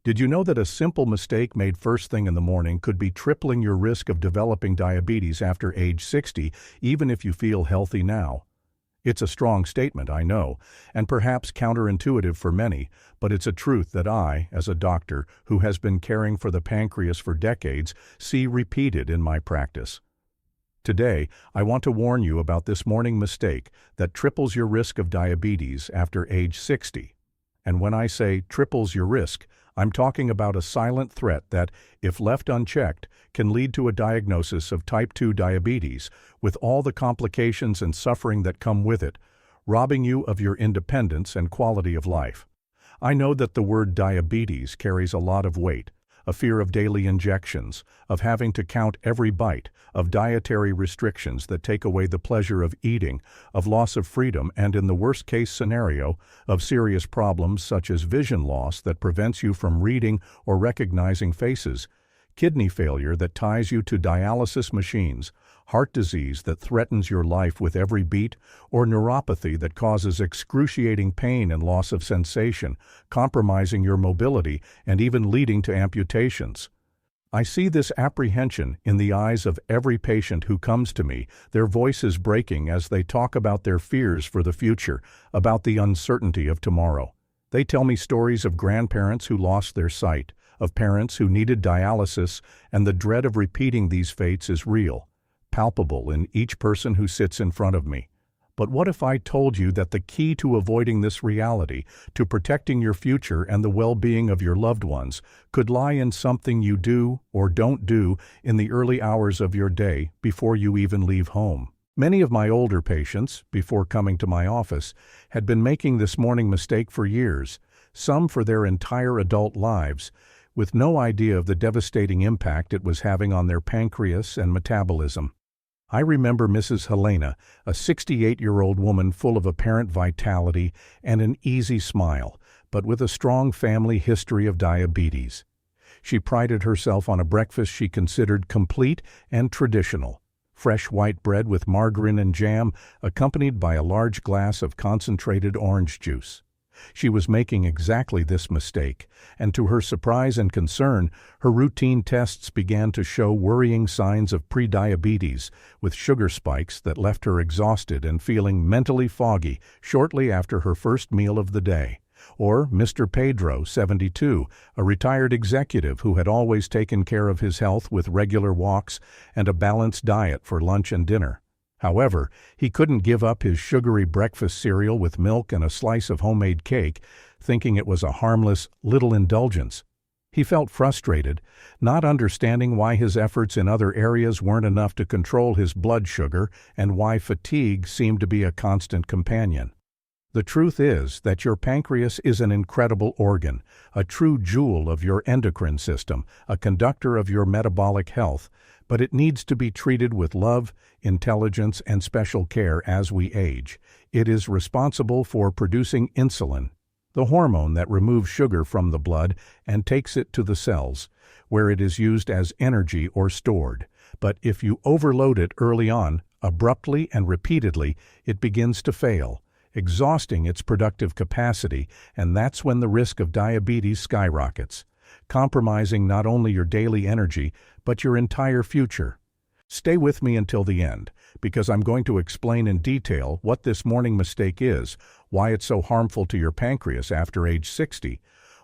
Did you know that a simple mistake made first thing in the morning could be tripling your risk of developing diabetes after age 60, even if you feel healthy now? It's a strong statement, I know, and perhaps counterintuitive for many, but it's a truth that I, as a doctor who has been caring for the pancreas for decades, see repeated in my practice. Today, I want to warn you about this morning mistake that triples your risk of diabetes after age 60. And when I say triples your risk, I'm talking about a silent threat that, if left unchecked, can lead to a diagnosis of type 2 diabetes, with all the complications and suffering that come with it, robbing you of your independence and quality of life. I know that the word diabetes carries a lot of weight, a fear of daily injections, of having to count every bite, of dietary restrictions that take away the pleasure of eating, of loss of freedom, and in the worst-case scenario, of serious problems such as vision loss that prevents you from reading or recognizing faces, kidney failure that ties you to dialysis machines, heart disease that threatens your life with every beat, or neuropathy that causes excruciating pain and loss of sensation, compromising your mobility and even leading to amputations. I see this apprehension in the eyes of every patient who comes to me, their voices breaking as they talk about their fears for the future, about the uncertainty of tomorrow. They tell me stories of grandparents who lost their sight, of parents who needed dialysis, and the dread of repeating these fates is real, palpable in each person who sits in front of me. But what if I told you that the key to avoiding this reality, to protecting your future and the well-being of your loved ones, could lie in something you do or don't do in the early hours of your day before you even leave home? Many of my older patients, before coming to my office, had been making this morning mistake for years, some for their entire adult lives, with no idea of the devastating impact it was having on their pancreas and metabolism. I remember Mrs. Helena, a 68-year-old woman full of apparent vitality and an easy smile, but with a strong family history of diabetes. She prided herself on a breakfast she considered complete and traditional: fresh white bread with margarine and jam, accompanied by a large glass of concentrated orange juice. She was making exactly this mistake, and to her surprise and concern, her routine tests began to show worrying signs of prediabetes, with sugar spikes that left her exhausted and feeling mentally foggy shortly after her first meal of the day. Or Mr. Pedro, 72, a retired executive who had always taken care of his health with regular walks and a balanced diet for lunch and dinner. However, he couldn't give up his sugary breakfast cereal with milk and a slice of homemade cake, thinking it was a harmless little indulgence. He felt frustrated, not understanding why his efforts in other areas weren't enough to control his blood sugar and why fatigue seemed to be a constant companion. The truth is that your pancreas is an incredible organ, a true jewel of your endocrine system, a conductor of your metabolic health, but it needs to be treated with love, intelligence, and special care as we age. It is responsible for producing insulin, the hormone that removes sugar from the blood and takes it to the cells, where it is used as energy or stored. But if you overload it early on, abruptly and repeatedly, it begins to fail, exhausting its productive capacity, and that's when the risk of diabetes skyrockets, compromising not only your daily energy, but your entire future. Stay with me until the end, because I'm going to explain in detail what this morning mistake is, why it's so harmful to your pancreas after age 60,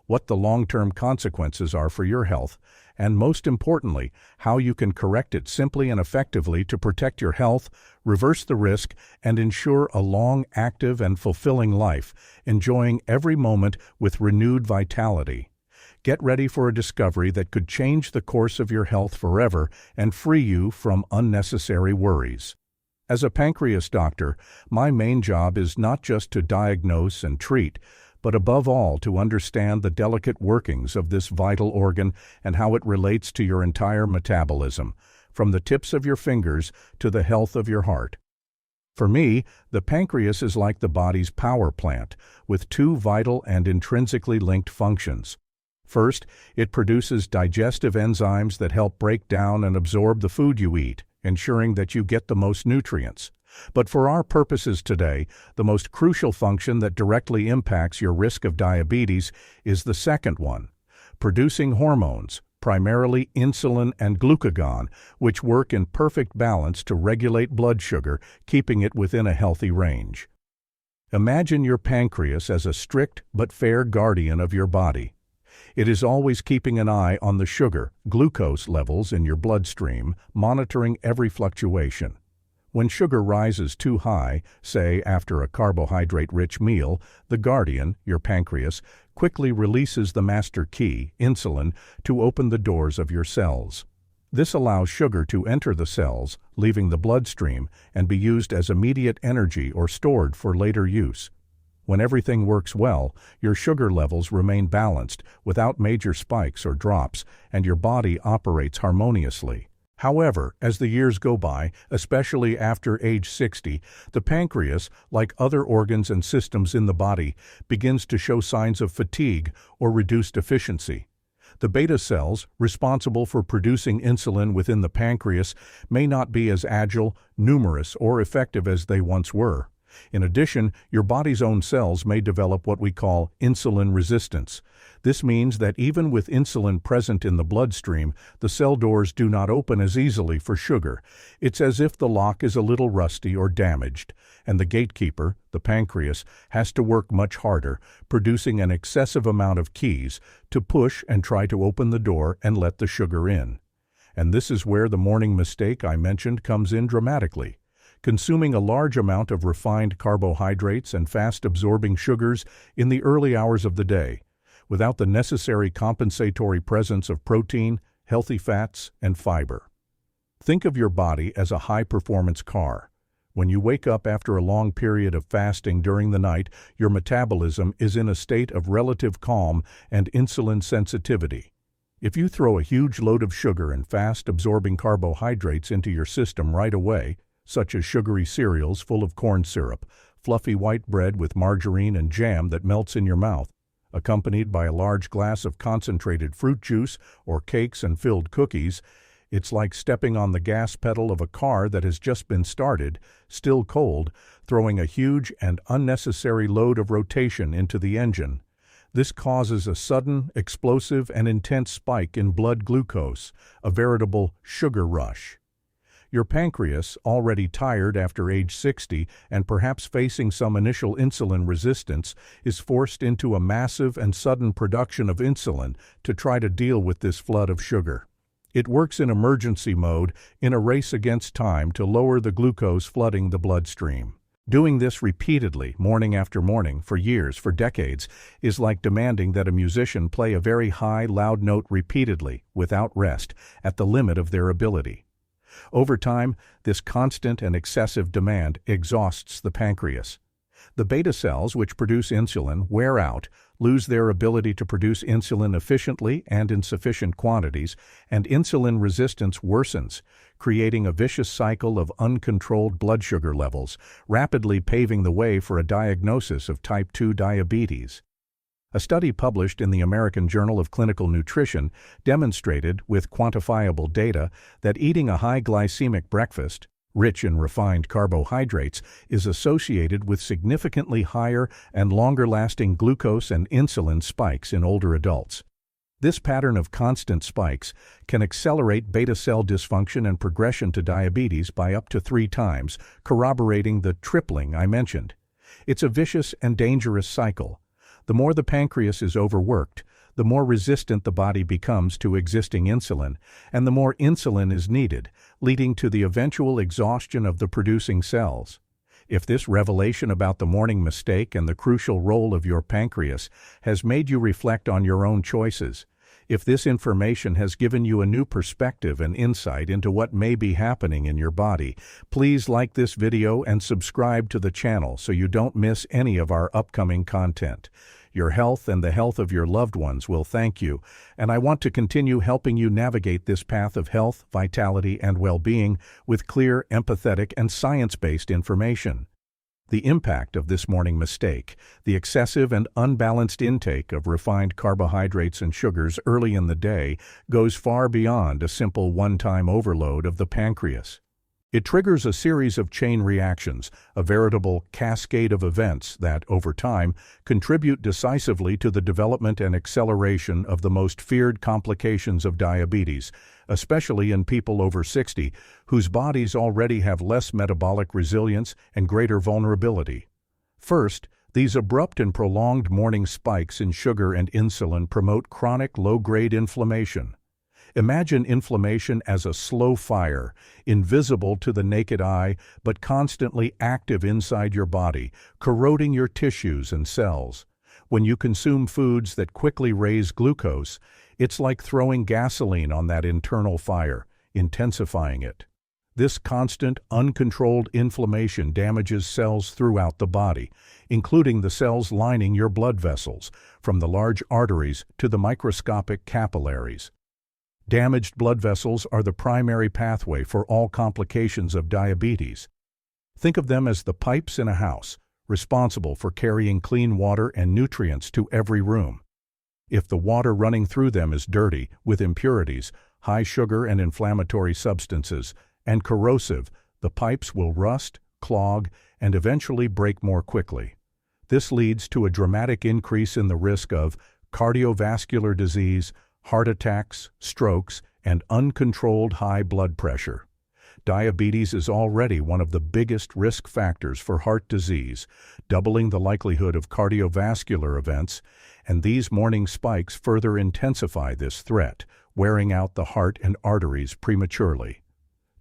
what the long-term consequences are for your health, and most importantly, how you can correct it simply and effectively to protect your health, reverse the risk, and ensure a long, active, and fulfilling life, enjoying every moment with renewed vitality. Get ready for a discovery that could change the course of your health forever and free you from unnecessary worries. As a pancreas doctor, my main job is not just to diagnose and treat, but above all to understand the delicate workings of this vital organ and how it relates to your entire metabolism, from the tips of your fingers to the health of your heart. For me, the pancreas is like the body's power plant, with two vital and intrinsically linked functions. First, it produces digestive enzymes that help break down and absorb the food you eat, ensuring that you get the most nutrients. But for our purposes today, the most crucial function that directly impacts your risk of diabetes is the second one: producing hormones, primarily insulin and glucagon, which work in perfect balance to regulate blood sugar, keeping it within a healthy range. Imagine your pancreas as a strict but fair guardian of your body. It is always keeping an eye on the sugar, glucose levels in your bloodstream, monitoring every fluctuation. When sugar rises too high, say after a carbohydrate-rich meal, the guardian, your pancreas, quickly releases the master key, insulin, to open the doors of your cells. This allows sugar to enter the cells, leaving the bloodstream, and be used as immediate energy or stored for later use. When everything works well, your sugar levels remain balanced, without major spikes or drops, and your body operates harmoniously. However, as the years go by, especially after age 60, the pancreas, like other organs and systems in the body, begins to show signs of fatigue or reduced efficiency. The beta cells, responsible for producing insulin within the pancreas, may not be as agile, numerous, or effective as they once were. In addition, your body's own cells may develop what we call insulin resistance. This means that even with insulin present in the bloodstream, the cell doors do not open as easily for sugar. It's as if the lock is a little rusty or damaged, and the gatekeeper, the pancreas, has to work much harder, producing an excessive amount of keys to push and try to open the door and let the sugar in. And this is where the morning mistake I mentioned comes in dramatically. Consuming a large amount of refined carbohydrates and fast-absorbing sugars in the early hours of the day, without the necessary compensatory presence of protein, healthy fats, and fiber. Think of your body as a high-performance car. When you wake up after a long period of fasting during the night, your metabolism is in a state of relative calm and insulin sensitivity. If you throw a huge load of sugar and fast-absorbing carbohydrates into your system right away, such as sugary cereals full of corn syrup, fluffy white bread with margarine and jam that melts in your mouth, accompanied by a large glass of concentrated fruit juice or cakes and filled cookies, it's like stepping on the gas pedal of a car that has just been started, still cold, throwing a huge and unnecessary load of rotation into the engine. This causes a sudden, explosive, and intense spike in blood glucose, a veritable sugar rush. Your pancreas, already tired after age 60 and perhaps facing some initial insulin resistance, is forced into a massive and sudden production of insulin to try to deal with this flood of sugar. It works in emergency mode, in a race against time to lower the glucose flooding the bloodstream. Doing this repeatedly, morning after morning, for years, for decades, is like demanding that a musician play a very high, loud note repeatedly, without rest, at the limit of their ability. Over time, this constant and excessive demand exhausts the pancreas. The beta cells, which produce insulin, wear out, lose their ability to produce insulin efficiently and in sufficient quantities, and insulin resistance worsens, creating a vicious cycle of uncontrolled blood sugar levels, rapidly paving the way for a diagnosis of type 2 diabetes. A study published in the American Journal of Clinical Nutrition demonstrated, with quantifiable data, that eating a high glycemic breakfast, rich in refined carbohydrates, is associated with significantly higher and longer-lasting glucose and insulin spikes in older adults. This pattern of constant spikes can accelerate beta cell dysfunction and progression to diabetes by up to 3 times, corroborating the tripling I mentioned. It's a vicious and dangerous cycle. The more the pancreas is overworked, the more resistant the body becomes to existing insulin, and the more insulin is needed, leading to the eventual exhaustion of the producing cells. If this revelation about the morning mistake and the crucial role of your pancreas has made you reflect on your own choices, if this information has given you a new perspective and insight into what may be happening in your body, please like this video and subscribe to the channel so you don't miss any of our upcoming content. Your health and the health of your loved ones will thank you, and I want to continue helping you navigate this path of health, vitality, and well-being with clear, empathetic, and science-based information. The impact of this morning mistake, the excessive and unbalanced intake of refined carbohydrates and sugars early in the day, goes far beyond a simple one-time overload of the pancreas. It triggers a series of chain reactions, a veritable cascade of events that, over time, contribute decisively to the development and acceleration of the most feared complications of diabetes, especially in people over 60, whose bodies already have less metabolic resilience and greater vulnerability. First, these abrupt and prolonged morning spikes in sugar and insulin promote chronic low-grade inflammation. Imagine inflammation as a slow fire, invisible to the naked eye, but constantly active inside your body, corroding your tissues and cells. When you consume foods that quickly raise glucose, it's like throwing gasoline on that internal fire, intensifying it. This constant, uncontrolled inflammation damages cells throughout the body, including the cells lining your blood vessels, from the large arteries to the microscopic capillaries. Damaged blood vessels are the primary pathway for all complications of diabetes. Think of them as the pipes in a house, responsible for carrying clean water and nutrients to every room. If the water running through them is dirty, with impurities, high sugar and inflammatory substances, and corrosive, the pipes will rust, clog, and eventually break more quickly. This leads to a dramatic increase in the risk of cardiovascular disease, heart attacks, strokes, and uncontrolled high blood pressure. Diabetes is already one of the biggest risk factors for heart disease, doubling the likelihood of cardiovascular events, and these morning spikes further intensify this threat, wearing out the heart and arteries prematurely.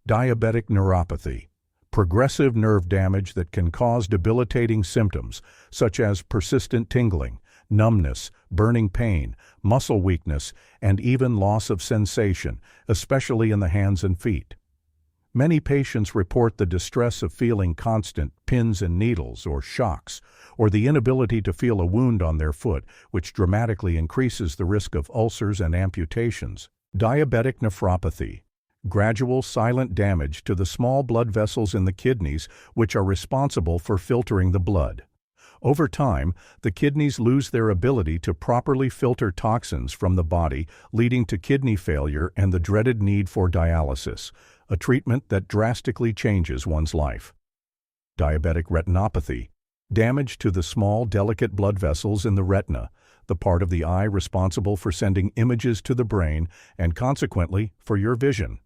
Diabetic neuropathy, progressive nerve damage that can cause debilitating symptoms, such as persistent tingling, numbness, burning pain, muscle weakness, and even loss of sensation, especially in the hands and feet. Many patients report the distress of feeling constant pins and needles or shocks, or the inability to feel a wound on their foot, which dramatically increases the risk of ulcers and amputations. Diabetic nephropathy, gradual silent damage to the small blood vessels in the kidneys, which are responsible for filtering the blood. Over time, the kidneys lose their ability to properly filter toxins from the body, leading to kidney failure and the dreaded need for dialysis, a treatment that drastically changes one's life. Diabetic retinopathy, damage to the small, delicate blood vessels in the retina, the part of the eye responsible for sending images to the brain and consequently for your vision.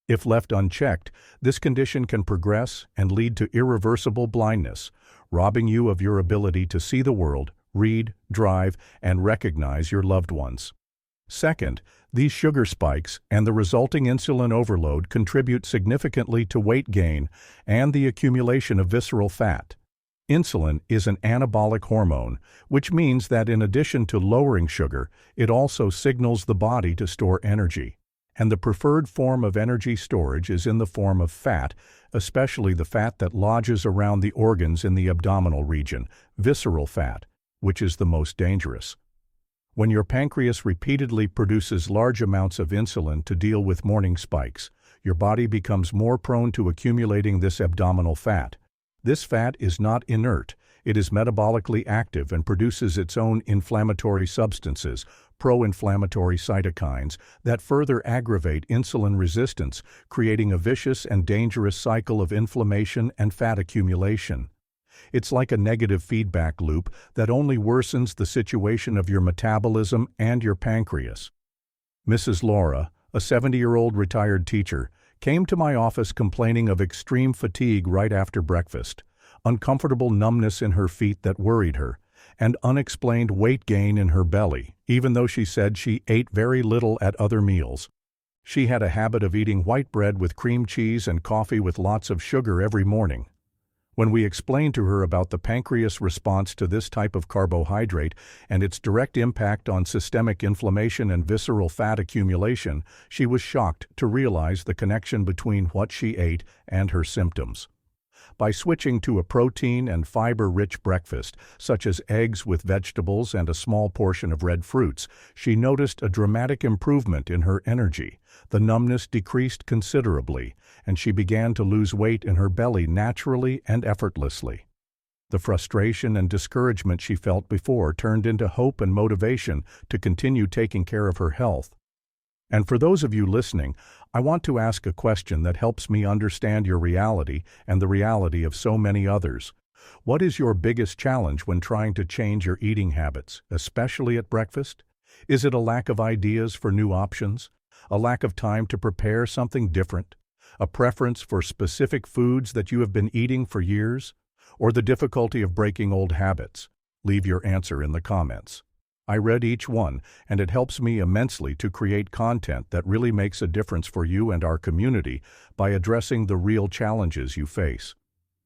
If left unchecked, this condition can progress and lead to irreversible blindness, robbing you of your ability to see the world, read, drive, and recognize your loved ones. Second, these sugar spikes and the resulting insulin overload contribute significantly to weight gain and the accumulation of visceral fat. Insulin is an anabolic hormone, which means that in addition to lowering sugar, it also signals the body to store energy. And the preferred form of energy storage is in the form of fat, especially the fat that lodges around the organs in the abdominal region, visceral fat, which is the most dangerous. When your pancreas repeatedly produces large amounts of insulin to deal with morning spikes, your body becomes more prone to accumulating this abdominal fat. This fat is not inert. It is metabolically active and produces its own inflammatory substances, pro-inflammatory cytokines, that further aggravate insulin resistance, creating a vicious and dangerous cycle of inflammation and fat accumulation. It's like a negative feedback loop that only worsens the situation of your metabolism and your pancreas. Mrs. Laura, a 70-year-old retired teacher, came to my office complaining of extreme fatigue right after breakfast, uncomfortable numbness in her feet that worried her, and unexplained weight gain in her belly, even though she said she ate very little at other meals. She had a habit of eating white bread with cream cheese and coffee with lots of sugar every morning. When we explained to her about the pancreas response to this type of carbohydrate and its direct impact on systemic inflammation and visceral fat accumulation, she was shocked to realize the connection between what she ate and her symptoms. By switching to a protein and fiber-rich breakfast, such as eggs with vegetables and a small portion of red fruits, she noticed a dramatic improvement in her energy. The numbness decreased considerably, and she began to lose weight in her belly naturally and effortlessly. The frustration and discouragement she felt before turned into hope and motivation to continue taking care of her health. And for those of you listening, I want to ask a question that helps me understand your reality and the reality of so many others. What is your biggest challenge when trying to change your eating habits, especially at breakfast? Is it a lack of ideas for new options? A lack of time to prepare something different? A preference for specific foods that you have been eating for years? Or the difficulty of breaking old habits? Leave your answer in the comments. I read each one, and it helps me immensely to create content that really makes a difference for you and our community by addressing the real challenges you face.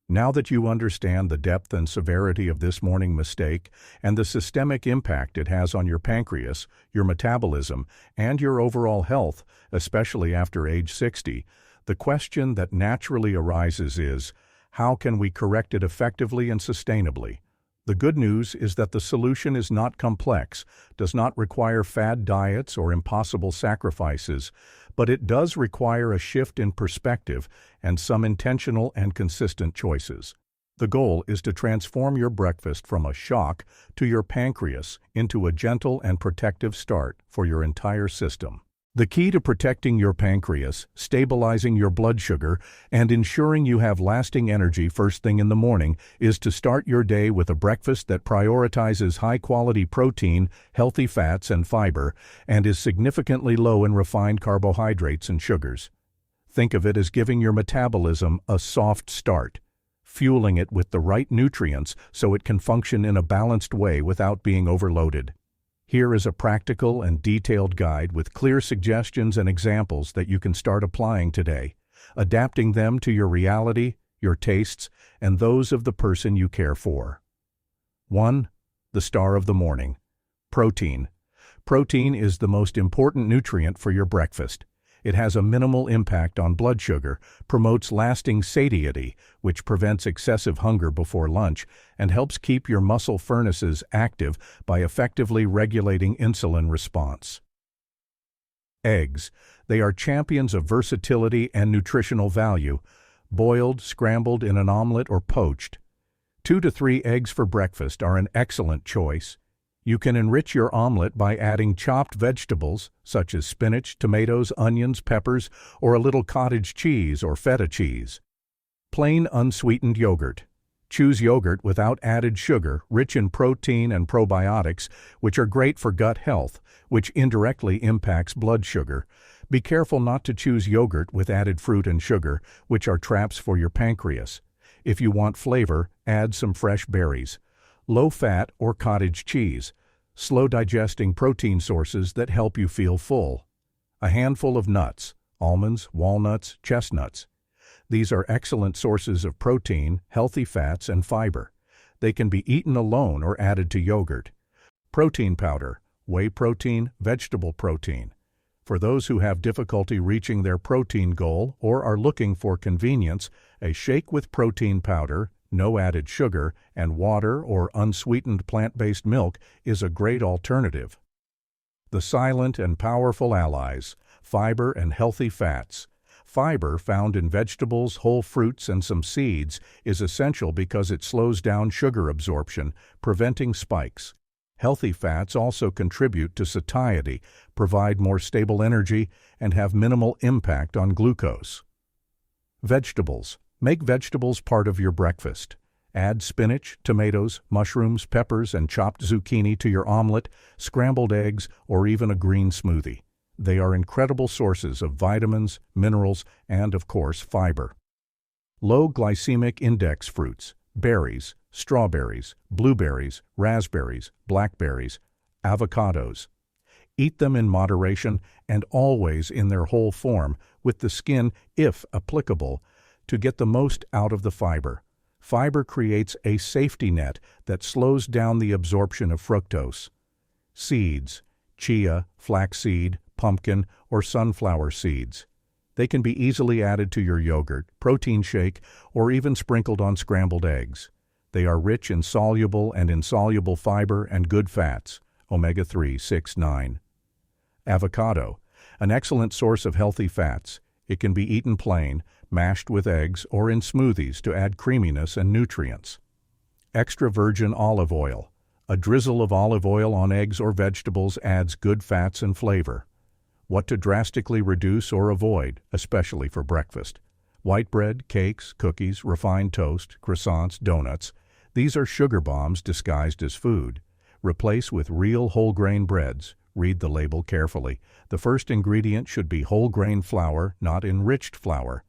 Now that you understand the depth and severity of this morning mistake and the systemic impact it has on your pancreas, your metabolism, and your overall health, especially after age 60, the question that naturally arises is, how can we correct it effectively and sustainably? The good news is that the solution is not complex, does not require fad diets or impossible sacrifices, but it does require a shift in perspective and some intentional and consistent choices. The goal is to transform your breakfast from a shock to your pancreas into a gentle and protective start for your entire system. The key to protecting your pancreas, stabilizing your blood sugar, and ensuring you have lasting energy first thing in the morning is to start your day with a breakfast that prioritizes high-quality protein, healthy fats, and fiber, and is significantly low in refined carbohydrates and sugars. Think of it as giving your metabolism a soft start, fueling it with the right nutrients so it can function in a balanced way without being overloaded. Here is a practical and detailed guide with clear suggestions and examples that you can start applying today, adapting them to your reality, your tastes, and those of the person you care for. 1. The star of the morning. Protein. Protein is the most important nutrient for your breakfast. It has a minimal impact on blood sugar, promotes lasting satiety, which prevents excessive hunger before lunch, and helps keep your muscle furnaces active by effectively regulating insulin response. Eggs. They are champions of versatility and nutritional value. Boiled, scrambled in an omelet, or poached. 2 to 3 eggs for breakfast are an excellent choice. You can enrich your omelet by adding chopped vegetables, such as spinach, tomatoes, onions, peppers, or a little cottage cheese or feta cheese. Plain unsweetened yogurt. Choose yogurt without added sugar, rich in protein and probiotics, which are great for gut health, which indirectly impacts blood sugar. Be careful not to choose yogurt with added fruit and sugar, which are traps for your pancreas. If you want flavor, add some fresh berries. Low-fat or cottage cheese, slow-digesting protein sources that help you feel full. A handful of nuts, almonds, walnuts, chestnuts. These are excellent sources of protein, healthy fats, and fiber. They can be eaten alone or added to yogurt. Protein powder, whey protein, vegetable protein. For those who have difficulty reaching their protein goal or are looking for convenience, a shake with protein powder, no added sugar, and water or unsweetened plant-based milk is a great alternative. The silent and powerful allies, fiber and healthy fats. Fiber, found in vegetables, whole fruits, and some seeds, is essential because it slows down sugar absorption, preventing spikes. Healthy fats also contribute to satiety, provide more stable energy, and have minimal impact on glucose. Vegetables. Make vegetables part of your breakfast. Add spinach, tomatoes, mushrooms, peppers, and chopped zucchini to your omelet, scrambled eggs, or even a green smoothie. They are incredible sources of vitamins, minerals, and, of course, fiber. Low glycemic index fruits, berries, strawberries, blueberries, raspberries, blackberries, avocados. Eat them in moderation and always in their whole form, with the skin, if applicable, to get the most out of the fiber. Fiber creates a safety net that slows down the absorption of fructose. Seeds, chia, flaxseed, pumpkin, or sunflower seeds. They can be easily added to your yogurt, protein shake, or even sprinkled on scrambled eggs. They are rich in soluble and insoluble fiber and good fats, omega-3, 6, 9. Avocado, an excellent source of healthy fats. It can be eaten plain, mashed with eggs, or in smoothies to add creaminess and nutrients. Extra virgin olive oil. A drizzle of olive oil on eggs or vegetables adds good fats and flavor. What to drastically reduce or avoid, especially for breakfast. White bread, cakes, cookies, refined toast, croissants, donuts. These are sugar bombs disguised as food. Replace with real whole grain breads. Read the label carefully. The first ingredient should be whole grain flour, not enriched flour.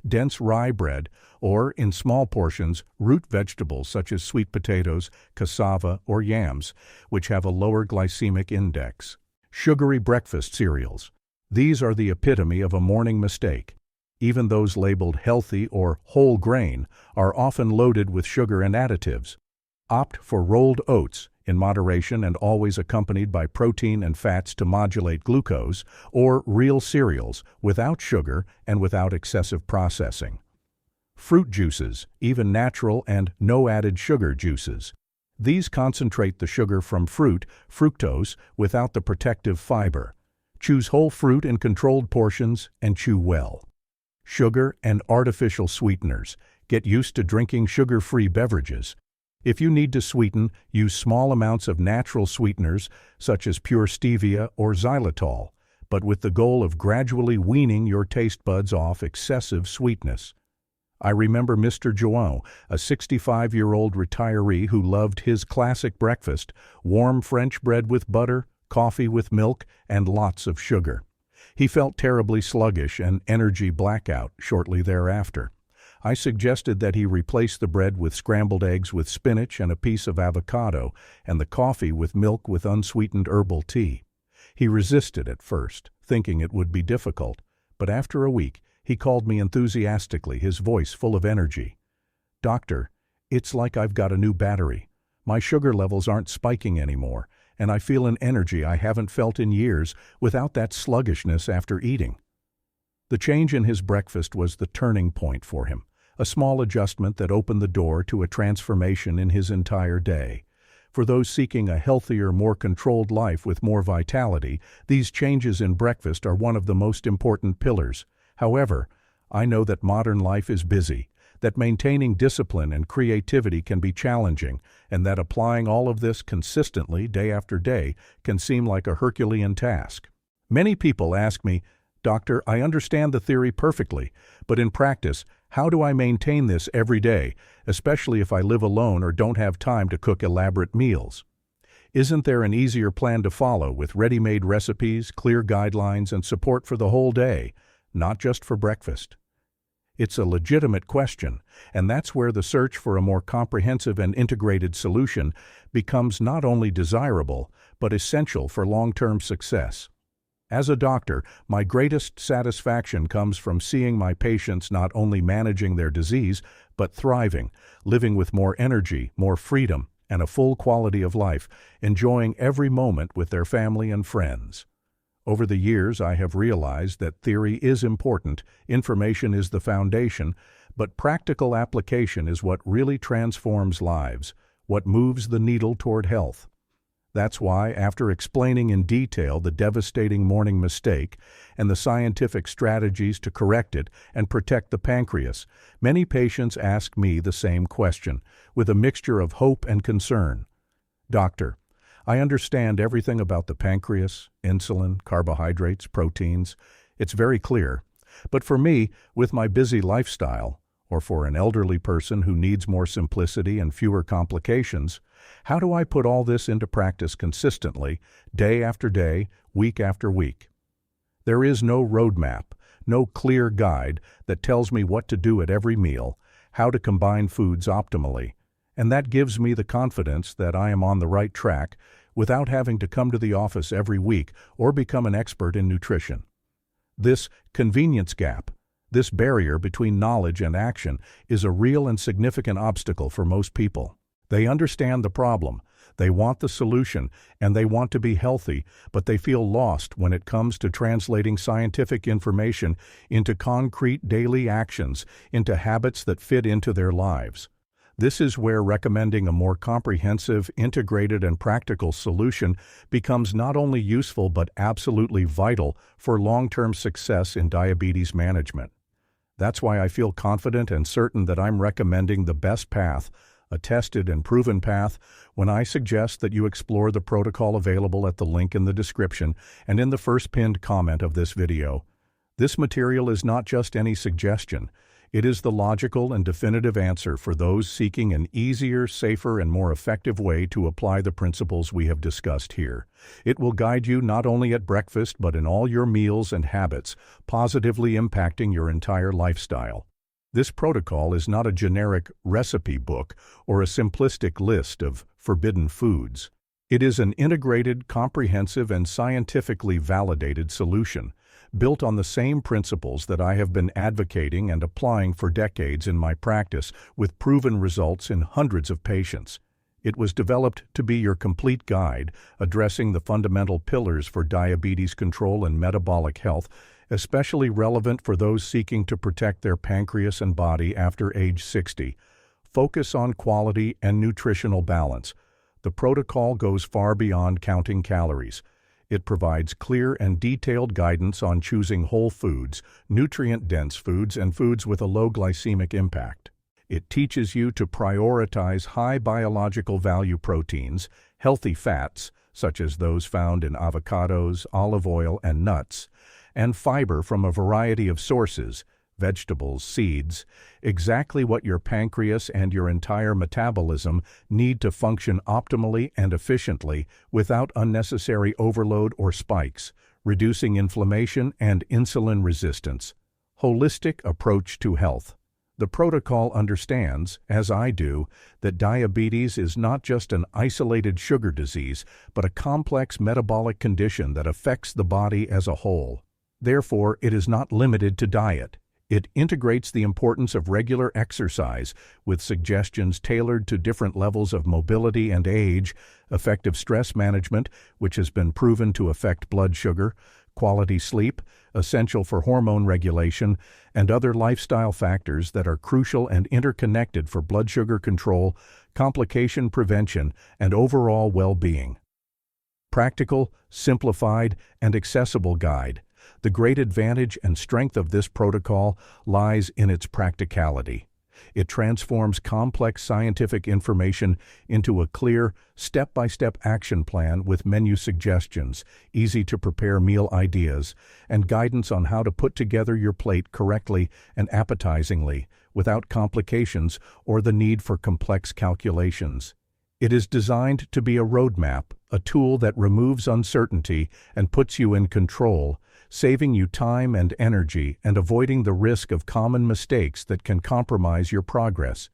Dense rye bread, or, in small portions, root vegetables such as sweet potatoes, cassava, or yams, which have a lower glycemic index. Sugary breakfast cereals. These are the epitome of a morning mistake. Even those labeled healthy or whole grain are often loaded with sugar and additives. Opt for rolled oats, in moderation and always accompanied by protein and fats to modulate glucose, or real cereals, without sugar and without excessive processing. Fruit juices, even natural and no added sugar juices. These concentrate the sugar from fruit, fructose, without the protective fiber. Choose whole fruit in controlled portions and chew well. Sugar and artificial sweeteners. Get used to drinking sugar-free beverages. If you need to sweeten, use small amounts of natural sweeteners such as pure stevia or xylitol, but with the goal of gradually weaning your taste buds off excessive sweetness. I remember Mr. João, a 65-year-old retiree who loved his classic breakfast, warm French bread with butter, coffee with milk, and lots of sugar. He felt terribly sluggish and energy blackout shortly thereafter. I suggested that he replace the bread with scrambled eggs with spinach and a piece of avocado, and the coffee with milk with unsweetened herbal tea. He resisted at first, thinking it would be difficult, but after a week, he called me enthusiastically, his voice full of energy. "Doctor, it's like I've got a new battery. My sugar levels aren't spiking anymore, and I feel an energy I haven't felt in years without that sluggishness after eating." The change in his breakfast was the turning point for him, a small adjustment that opened the door to a transformation in his entire day. For those seeking a healthier, more controlled life with more vitality, these changes in breakfast are one of the most important pillars. However, I know that modern life is busy, that maintaining discipline and creativity can be challenging, and that applying all of this consistently day after day can seem like a Herculean task. Many people ask me, "Doctor, I understand the theory perfectly, but in practice, how do I maintain this every day, especially if I live alone or don't have time to cook elaborate meals?" Isn't there an easier plan to follow with ready-made recipes, clear guidelines, and support for the whole day, not just for breakfast? It's a legitimate question, and that's where the search for a more comprehensive and integrated solution becomes not only desirable, but essential for long-term success. As a doctor, my greatest satisfaction comes from seeing my patients not only managing their disease, but thriving, living with more energy, more freedom, and a full quality of life, enjoying every moment with their family and friends. Over the years, I have realized that theory is important, information is the foundation, but practical application is what really transforms lives, what moves the needle toward health. That's why, after explaining in detail the devastating morning mistake and the scientific strategies to correct it and protect the pancreas, many patients ask me the same question, with a mixture of hope and concern. "Doctor, I understand everything about the pancreas, insulin, carbohydrates, proteins. It's very clear. But for me, with my busy lifestyle, or for an elderly person who needs more simplicity and fewer complications, how do I put all this into practice consistently, day after day, week after week?" There is no roadmap, no clear guide that tells me what to do at every meal, how to combine foods optimally, and that gives me the confidence that I am on the right track without having to come to the office every week or become an expert in nutrition. This convenience gap, this barrier between knowledge and action, is a real and significant obstacle for most people. They understand the problem, they want the solution, and they want to be healthy, but they feel lost when it comes to translating scientific information into concrete daily actions, into habits that fit into their lives. This is where recommending a more comprehensive, integrated, and practical solution becomes not only useful but absolutely vital for long-term success in diabetes management. That's why I feel confident and certain that I'm recommending the best path, a tested and proven path, when I suggest that you explore the protocol available at the link in the description and in the first pinned comment of this video. This material is not just any suggestion. It is the logical and definitive answer for those seeking an easier, safer, and more effective way to apply the principles we have discussed here. It will guide you not only at breakfast but in all your meals and habits, positively impacting your entire lifestyle. This protocol is not a generic recipe book or a simplistic list of forbidden foods. It is an integrated, comprehensive, and scientifically validated solution, built on the same principles that I have been advocating and applying for decades in my practice, with proven results in hundreds of patients. It was developed to be your complete guide, addressing the fundamental pillars for diabetes control and metabolic health, especially relevant for those seeking to protect their pancreas and body after age 60. Focus on quality and nutritional balance. The protocol goes far beyond counting calories. It provides clear and detailed guidance on choosing whole foods, nutrient-dense foods, and foods with a low glycemic impact. It teaches you to prioritize high biological value proteins, healthy fats, such as those found in avocados, olive oil, and nuts, and fiber from a variety of sources, vegetables, seeds, exactly what your pancreas and your entire metabolism need to function optimally and efficiently without unnecessary overload or spikes, reducing inflammation and insulin resistance. Holistic approach to health. The protocol understands, as I do, that diabetes is not just an isolated sugar disease, but a complex metabolic condition that affects the body as a whole. Therefore, it is not limited to diet. It integrates the importance of regular exercise, with suggestions tailored to different levels of mobility and age, effective stress management, which has been proven to affect blood sugar, quality sleep, essential for hormone regulation, and other lifestyle factors that are crucial and interconnected for blood sugar control, complication prevention, and overall well-being. Practical, simplified, and accessible guide. The great advantage and strength of this protocol lies in its practicality. It transforms complex scientific information into a clear, step-by-step action plan with menu suggestions, easy-to-prepare meal ideas, and guidance on how to put together your plate correctly and appetizingly, without complications or the need for complex calculations. It is designed to be a roadmap, a tool that removes uncertainty and puts you in control, saving you time and energy and avoiding the risk of common mistakes that can compromise your progress.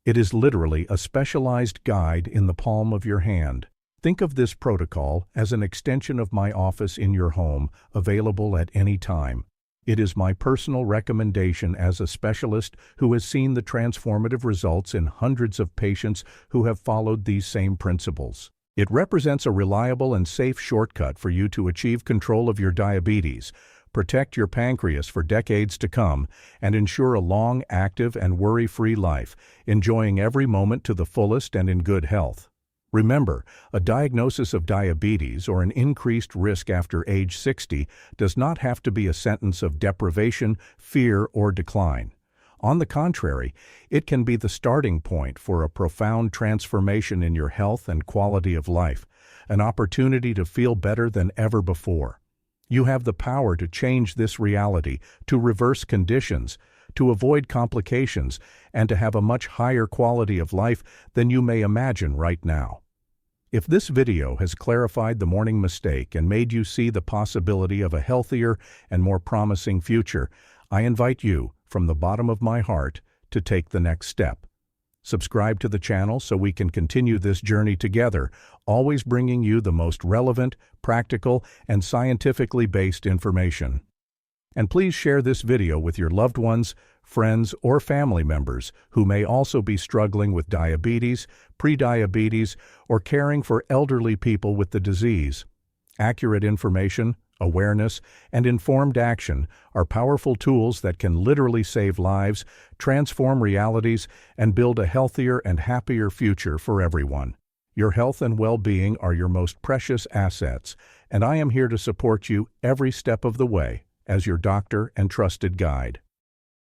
It is literally a specialized guide in the palm of your hand. Think of this protocol as an extension of my office in your home, available at any time. It is my personal recommendation as a specialist who has seen the transformative results in hundreds of patients who have followed these same principles. It represents a reliable and safe shortcut for you to achieve control of your diabetes, protect your pancreas for decades to come, and ensure a long, active, and worry-free life, enjoying every moment to the fullest and in good health. Remember, a diagnosis of diabetes or an increased risk after age 60 does not have to be a sentence of deprivation, fear, or decline. On the contrary, it can be the starting point for a profound transformation in your health and quality of life, an opportunity to feel better than ever before. You have the power to change this reality, to reverse conditions, to avoid complications, and to have a much higher quality of life than you may imagine right now. If this video has clarified the morning mistake and made you see the possibility of a healthier and more promising future, I invite you, from the bottom of my heart, to take the next step. Subscribe to the channel so we can continue this journey together, always bringing you the most relevant, practical, and scientifically based information. And please share this video with your loved ones, friends, or family members who may also be struggling with diabetes, prediabetes, or caring for elderly people with the disease. Accurate information, awareness, and informed action are powerful tools that can literally save lives, transform realities, and build a healthier and happier future for everyone. Your health and well-being are your most precious assets, and I am here to support you every step of the way as your doctor and trusted guide.